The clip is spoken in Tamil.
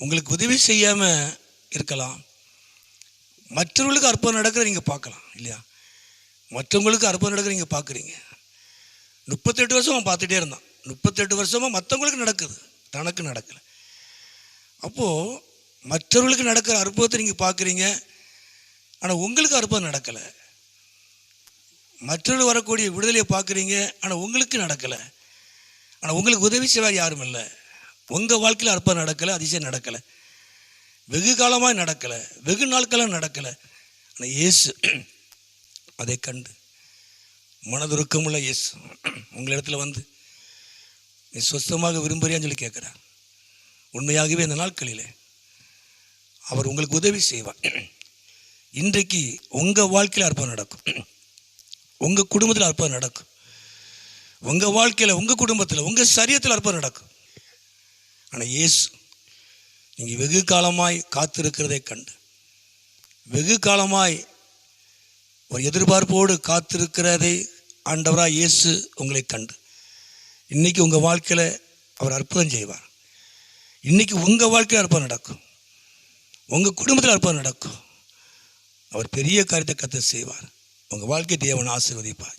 உங்களுக்கு உதவி செய்யாமல் இருக்கலாம். மற்றவர்களுக்கு அற்புதம் நடக்கிற நீங்கள் பார்க்கலாம் இல்லையா? மற்றவங்களுக்கு அற்புதம் நடக்கிற நீங்கள் பார்க்குறீங்க. 38 வருஷம் அவன் பார்த்துட்டே இருந்தான். 38 வருஷமாக மற்றவங்களுக்கு நடக்குது, தனக்கு நடக்கலை. அப்போது மற்றவர்களுக்கு நடக்கிற அற்புதத்தை நீங்கள் பார்க்குறீங்க, ஆனால் உங்களுக்கு அற்புதம் நடக்கலை. மற்றவர்கள் வரக்கூடிய விடுதலையை பார்க்குறீங்க, ஆனால் உங்களுக்கு நடக்கலை. ஆனால் உங்களுக்கு உதவி செய்வார் யாரும் இல்லை. உங்கள் வாழ்க்கையில் அற்புதம் நடக்கலை, அதிசயம் நடக்கலை, வெகு காலமாக நடக்கலை, வெகு நாட்களாக நடக்கலை. ஆனால் இயேசு அதை கண்டு மனதுருக்கமுள்ள இயேசு உங்களிடத்தில் வந்து நீ சொஸ்தமாக விரும்புறியான்னு சொல்லி கேட்குறார். உண்மையாகவே இந்த நாட்களில் அவர் உங்களுக்கு உதவி செய்வார். இன்றைக்கு உங்கள் வாழ்க்கையில் அற்புதம் நடக்கும், உங்கள் குடும்பத்தில் அற்புதம் நடக்கும், உங்கள் வாழ்க்கையில், உங்கள் குடும்பத்தில், உங்கள் சரீரத்தில் அற்புதம் நடக்கும். ஆனால் இயேசு நீங்கள் வெகு காலமாய் காத்திருக்கிறதை கண்டு, வெகு காலமாய் ஒரு எதிர்பார்ப்போடு காத்திருக்கிறதை ஆண்டவராக இயேசு உங்களை கண்டு இன்றைக்கி உங்கள் வாழ்க்கையில் அவர் அற்புதம் செய்வார். இன்றைக்கி உங்கள் வாழ்க்கையில் அற்புதம் நடக்கும், உங்கள் குடும்பத்தில் அற்புதம் நடக்கும். அவர் பெரிய காரியத்தை கர்த்தர் செய்வார். உங்கள் வாழ்க்கை தேவன் ஆசீர்வதிப்பார்.